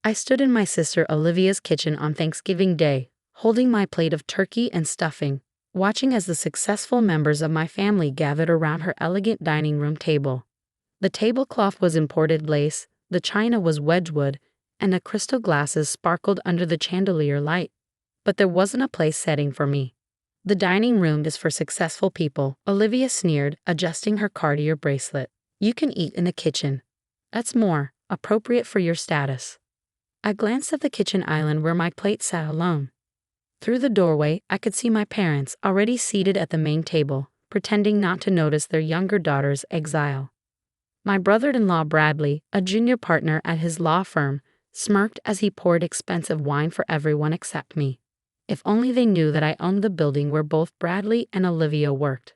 I stood in my sister Olivia's kitchen on Thanksgiving Day, holding my plate of turkey and stuffing, watching as the successful members of my family gathered around her elegant dining room table. The tablecloth was imported lace, the china was Wedgwood, and the crystal glasses sparkled under the chandelier light. But there wasn't a place setting for me. The dining room is for successful people, Olivia sneered, adjusting her Cartier bracelet. You can eat in the kitchen. That's more appropriate for your status. I glanced at the kitchen island where my plate sat alone. Through the doorway, I could see my parents already seated at the main table, pretending not to notice their younger daughter's exile. My brother-in-law Bradley, a junior partner at his law firm, smirked as he poured expensive wine for everyone except me. If only they knew that I owned the building where both Bradley and Olivia worked.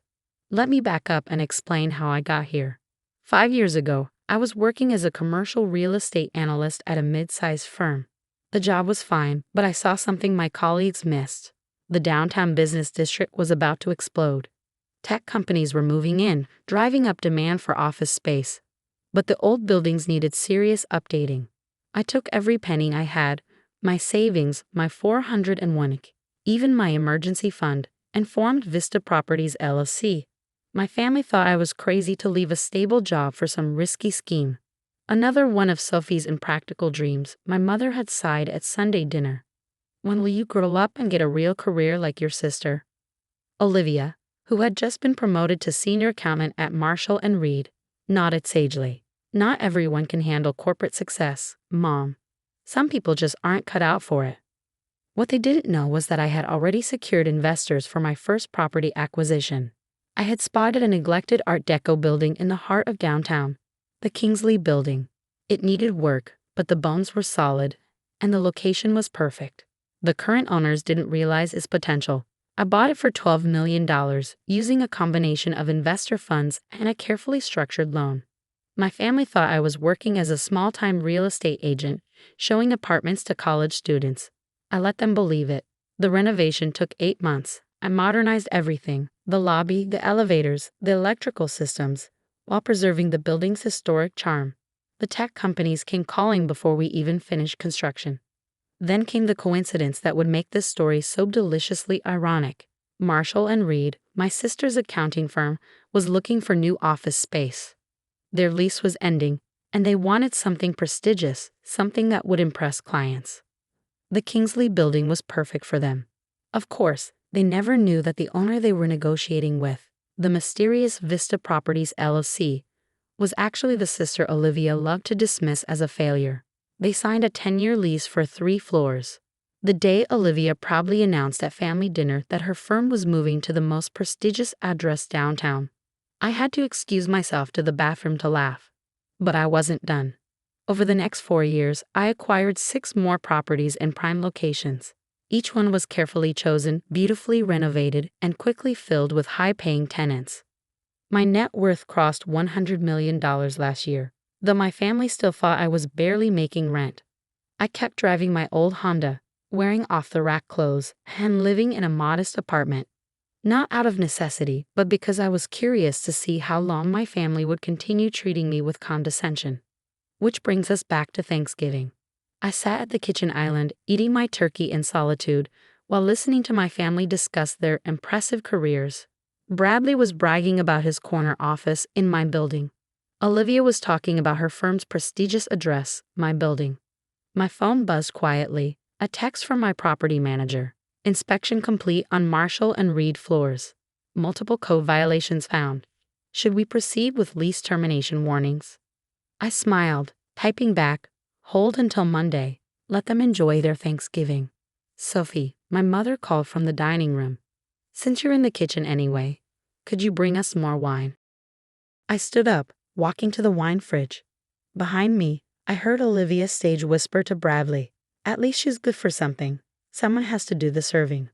Let me back up and explain how I got here. 5 years ago, I was working as a commercial real estate analyst at a mid-sized firm. The job was fine, but I saw something my colleagues missed. The downtown business district was about to explode. Tech companies were moving in, driving up demand for office space. But the old buildings needed serious updating. I took every penny I had, my savings, my 401k, even my emergency fund, and formed Vista Properties LLC. My family thought I was crazy to leave a stable job for some risky scheme. Another one of Sophie's impractical dreams, my mother had sighed at Sunday dinner. When will you grow up and get a real career like your sister? Olivia, who had just been promoted to senior accountant at Marshall & Reed, nodded sagely. Not everyone can handle corporate success, Mom. Some people just aren't cut out for it. What they didn't know was that I had already secured investors for my first property acquisition. I had spotted a neglected Art Deco building in the heart of downtown, the Kingsley Building. It needed work, but the bones were solid, and the location was perfect. The current owners didn't realize its potential. I bought it for $12 million, using a combination of investor funds and a carefully structured loan. My family thought I was working as a small-time real estate agent, showing apartments to college students. I let them believe it. The renovation took 8 months. I modernized everything, the lobby, the elevators, the electrical systems, while preserving the building's historic charm. The tech companies came calling before we even finished construction. Then came the coincidence that would make this story so deliciously ironic. Marshall & Reed, my sister's accounting firm, was looking for new office space. Their lease was ending, and they wanted something prestigious, something that would impress clients. The Kingsley Building was perfect for them. Of course, they never knew that the owner they were negotiating with, the mysterious Vista Properties LLC, was actually the sister Olivia loved to dismiss as a failure. They signed a 10-year lease for 3 floors. The day Olivia proudly announced at family dinner that her firm was moving to the most prestigious address downtown, I had to excuse myself to the bathroom to laugh. But I wasn't done. Over the next 4 years, I acquired 6 more properties in prime locations. Each one was carefully chosen, beautifully renovated, and quickly filled with high-paying tenants. My net worth crossed $100 million last year, though my family still thought I was barely making rent. I kept driving my old Honda, wearing off-the-rack clothes, and living in a modest apartment. Not out of necessity, but because I was curious to see how long my family would continue treating me with condescension. Which brings us back to Thanksgiving. I sat at the kitchen island, eating my turkey in solitude, while listening to my family discuss their impressive careers. Bradley was bragging about his corner office in my building. Olivia was talking about her firm's prestigious address, my building. My phone buzzed quietly, a text from my property manager. Inspection complete on Marshall & Reed floors. Multiple code violations found. Should we proceed with lease termination warnings? I smiled, typing back, hold until Monday. Let them enjoy their Thanksgiving. Sophie, my mother called from the dining room. Since you're in the kitchen anyway, could you bring us more wine? I stood up, walking to the wine fridge. Behind me, I heard Olivia stage whisper to Bradley, "At least she's good for something. Someone has to do the serving."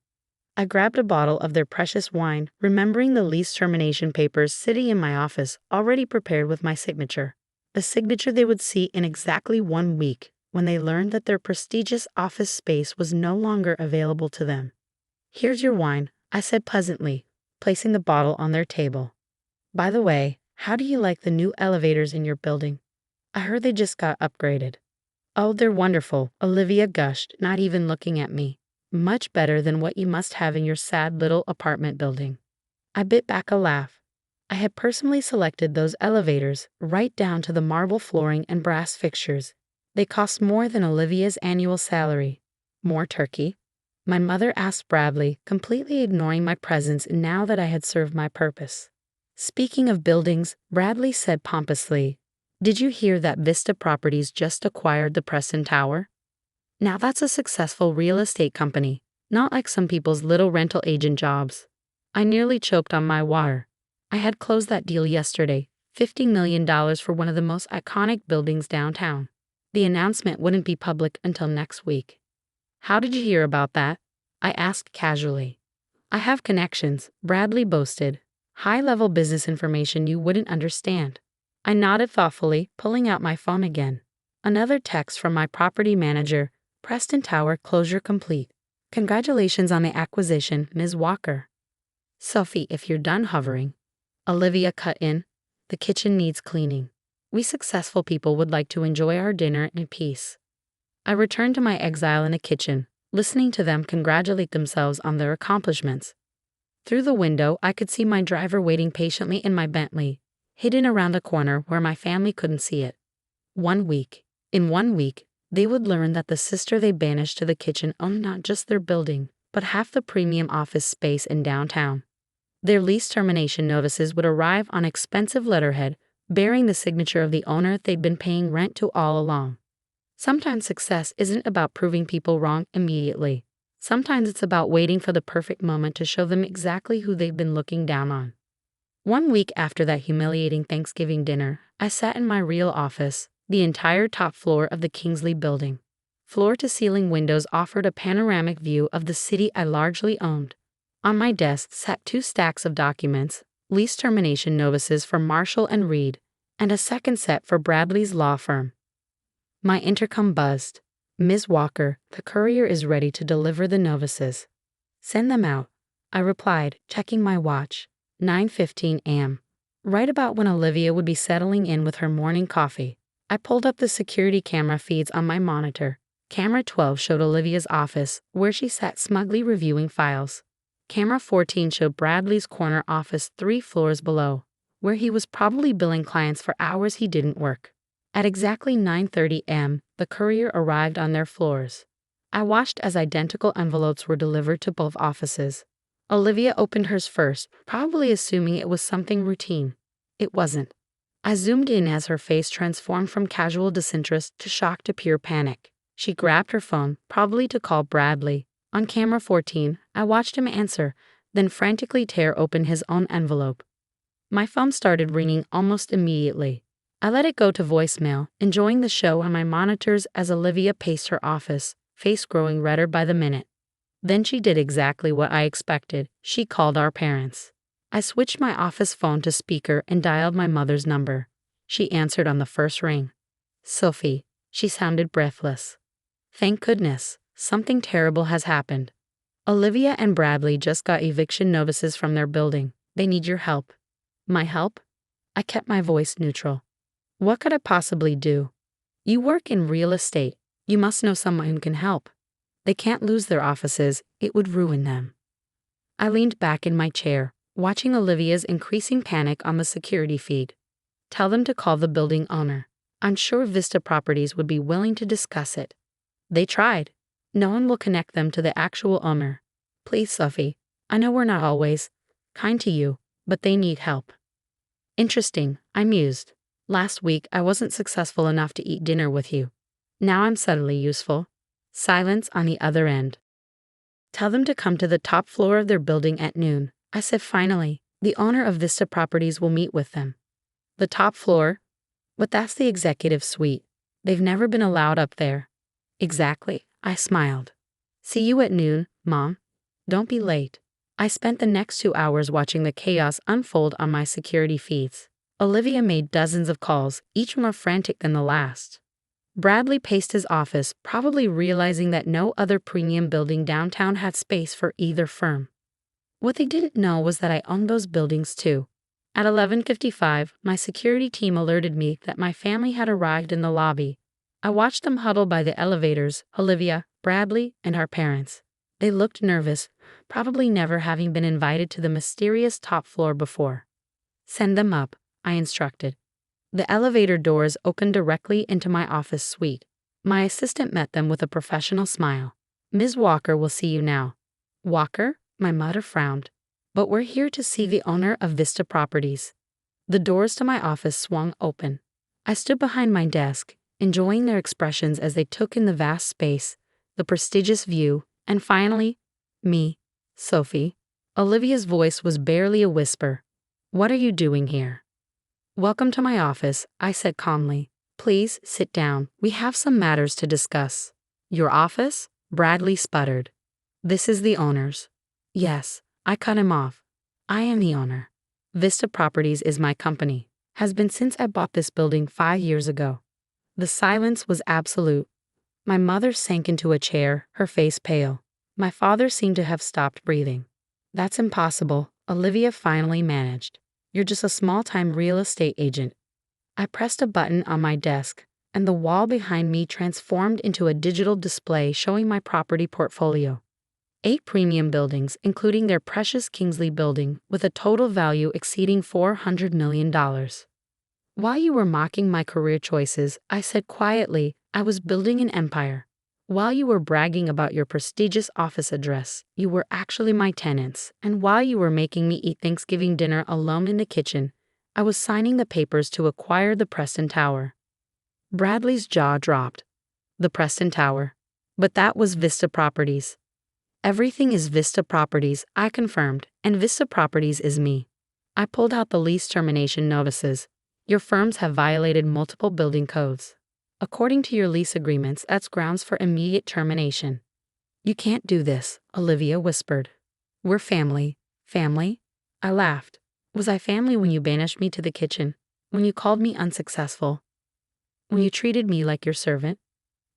I grabbed a bottle of their precious wine, remembering the lease termination papers sitting in my office, already prepared with my signature. The signature they would see in exactly 1 week, when they learned that their prestigious office space was no longer available to them. "Here's your wine," I said pleasantly, placing the bottle on their table. "By the way, how do you like the new elevators in your building? I heard they just got upgraded." Oh, they're wonderful, Olivia gushed, not even looking at me. Much better than what you must have in your sad little apartment building. I bit back a laugh. I had personally selected those elevators, right down to the marble flooring and brass fixtures. They cost more than Olivia's annual salary. More turkey? My mother asked Bradley, completely ignoring my presence now that I had served my purpose. Speaking of buildings, Bradley said pompously, "Did you hear that Vista Properties just acquired the Preston Tower? Now that's a successful real estate company, not like some people's little rental agent jobs." I nearly choked on my water. I had closed that deal yesterday, $50 million for one of the most iconic buildings downtown. The announcement wouldn't be public until next week. How did you hear about that? I asked casually. I have connections, Bradley boasted. High-level business information you wouldn't understand. I nodded thoughtfully, pulling out my phone again. Another text from my property manager. Preston Tower closure complete. Congratulations on the acquisition, Ms. Walker. Sophie, if you're done hovering. Olivia cut in. The kitchen needs cleaning. We successful people would like to enjoy our dinner in peace. I returned to my exile in the kitchen, listening to them congratulate themselves on their accomplishments. Through the window, I could see my driver waiting patiently in my Bentley, hidden around a corner where my family couldn't see it. In 1 week, they would learn that the sister they banished to the kitchen owned not just their building, but half the premium office space in downtown. Their lease termination notices would arrive on expensive letterhead, bearing the signature of the owner they'd been paying rent to all along. Sometimes success isn't about proving people wrong immediately. Sometimes it's about waiting for the perfect moment to show them exactly who they've been looking down on. 1 week after that humiliating Thanksgiving dinner, I sat in my real office, the entire top floor of the Kingsley building. Floor-to-ceiling windows offered a panoramic view of the city I largely owned. On my desk sat 2 stacks of documents, lease termination notices for Marshall and Reed, and a second set for Bradley's law firm. My intercom buzzed. "Ms. Walker, the courier is ready to deliver the novices." "Send them out," I replied, checking my watch. 9:15 a.m. Right about when Olivia would be settling in with her morning coffee. I pulled up the security camera feeds on my monitor. Camera 12 showed Olivia's office, where she sat smugly reviewing files. Camera 14 showed Bradley's corner office 3 floors below, where he was probably billing clients for hours he didn't work. At exactly 9:30 a.m., the courier arrived on their floors. I watched as identical envelopes were delivered to both offices. Olivia opened hers first, probably assuming it was something routine. It wasn't. I zoomed in as her face transformed from casual disinterest to shock to pure panic. She grabbed her phone, probably to call Bradley. On camera 14, I watched him answer, then frantically tear open his own envelope. My phone started ringing almost immediately. I let it go to voicemail, enjoying the show on my monitors as Olivia paced her office, face growing redder by the minute. Then she did exactly what I expected. She called our parents. I switched my office phone to speaker and dialed my mother's number. She answered on the first ring. "Sophie," she sounded breathless. "Thank goodness, something terrible has happened. Olivia and Bradley just got eviction notices from their building. They need your help." "My help?" I kept my voice neutral. "What could I possibly do?" "You work in real estate. You must know someone who can help. They can't lose their offices. It would ruin them." I leaned back in my chair, watching Olivia's increasing panic on the security feed. "Tell them to call the building owner. I'm sure Vista Properties would be willing to discuss it." They tried. "No one will connect them to the actual owner. Please, Sophie. I know we're not always kind to you, but they need help." "Interesting," I mused. "Last week I wasn't successful enough to eat dinner with you. Now I'm suddenly useful." Silence on the other end. "Tell them to come to the top floor of their building at noon," I said finally. "The owner of Vista Properties will meet with them." "The top floor? But that's the executive suite. They've never been allowed up there." "Exactly," I smiled. "See you at noon, Mom. Don't be late." I spent the next 2 hours watching the chaos unfold on my security feeds. Olivia made dozens of calls, each more frantic than the last. Bradley paced his office, probably realizing that no other premium building downtown had space for either firm. What they didn't know was that I owned those buildings too. At 11:55, my security team alerted me that my family had arrived in the lobby. I watched them huddle by the elevators, Olivia, Bradley, and our parents. They looked nervous, probably never having been invited to the mysterious top floor before. Send them up, I instructed. The elevator doors opened directly into my office suite. My assistant met them with a professional smile. Ms. Walker will see you now. Walker? My mother frowned. But we're here to see the owner of Vista Properties. The doors to my office swung open. I stood behind my desk, enjoying their expressions as they took in the vast space, the prestigious view, and finally, me, Sophie. Olivia's voice was barely a whisper. What are you doing here? Welcome to my office, I said calmly. Please sit down. We have some matters to discuss. Your office? Bradley sputtered. This is the owner's. Yes, I cut him off. I am the owner. Vista Properties is my company. Has been since I bought this building 5 years ago. The silence was absolute. My mother sank into a chair, her face pale. My father seemed to have stopped breathing. That's impossible, Olivia finally managed. You're just a small-time real estate agent. I pressed a button on my desk, and the wall behind me transformed into a digital display showing my property portfolio. 8 premium buildings, including their precious Kingsley building, with a total value exceeding $400 million. While you were mocking my career choices, I said quietly, I was building an empire. While you were bragging about your prestigious office address, you were actually my tenants, and while you were making me eat Thanksgiving dinner alone in the kitchen, I was signing the papers to acquire the Preston Tower. Bradley's jaw dropped. The Preston Tower. But that was Vista Properties. Everything is Vista Properties, I confirmed, and Vista Properties is me. I pulled out the lease termination notices. Your firms have violated multiple building codes. According to your lease agreements, that's grounds for immediate termination. You can't do this, Olivia whispered. We're family. Family? I laughed. Was I family when you banished me to the kitchen? When you called me unsuccessful? When you treated me like your servant?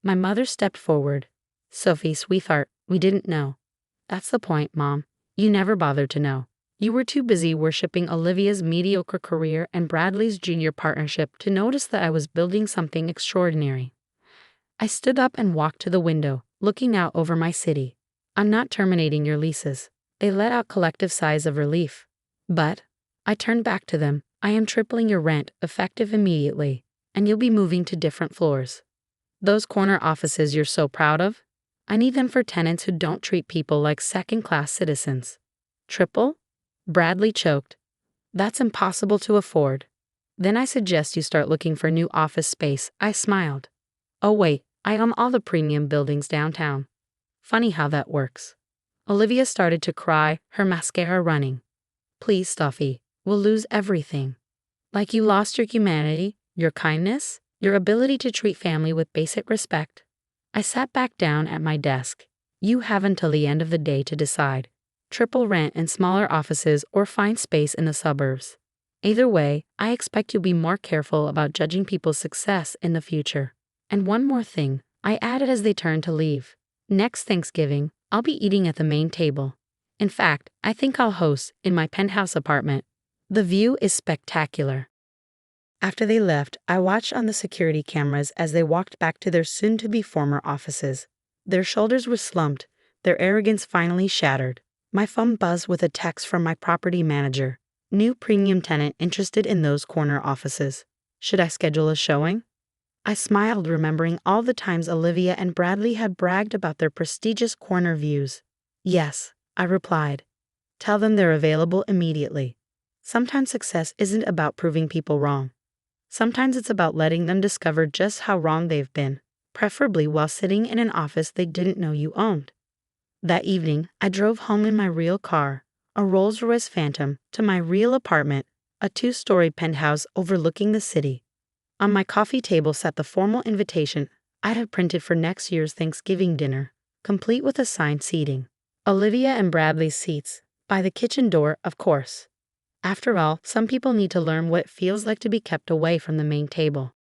My mother stepped forward. Sophie, sweetheart, we didn't know. That's the point, Mom. You never bothered to know. You were too busy worshipping Olivia's mediocre career and Bradley's junior partnership to notice that I was building something extraordinary. I stood up and walked to the window, looking out over my city. I'm not terminating your leases. They let out collective sighs of relief. But, I turned back to them, I am tripling your rent, effective immediately, and you'll be moving to different floors. Those corner offices you're so proud of? I need them for tenants who don't treat people like second-class citizens. Triple? Bradley choked. That's impossible to afford. Then I suggest you start looking for new office space, I smiled. Oh wait, I own all the premium buildings downtown. Funny how that works. Olivia started to cry, her mascara running. Please, Stuffy, we'll lose everything. Like you lost your humanity, your kindness, your ability to treat family with basic respect. I sat back down at my desk. You have until the end of the day to decide. Triple rent in smaller offices or find space in the suburbs. Either way, I expect you'll be more careful about judging people's success in the future. And one more thing, I added as they turned to leave. Next Thanksgiving, I'll be eating at the main table. In fact, I think I'll host in my penthouse apartment. The view is spectacular. After they left, I watched on the security cameras as they walked back to their soon-to-be former offices. Their shoulders were slumped, their arrogance finally shattered. My phone buzzed with a text from my property manager. New premium tenant interested in those corner offices. Should I schedule a showing? I smiled, remembering all the times Olivia and Bradley had bragged about their prestigious corner views. Yes, I replied. Tell them they're available immediately. Sometimes success isn't about proving people wrong. Sometimes it's about letting them discover just how wrong they've been, preferably while sitting in an office they didn't know you owned. That evening, I drove home in my real car, a Rolls-Royce Phantom, to my real apartment, a 2-story penthouse overlooking the city. On my coffee table sat the formal invitation I'd have printed for next year's Thanksgiving dinner, complete with assigned seating. Olivia and Bradley's seats, by the kitchen door, of course. After all, some people need to learn what it feels like to be kept away from the main table.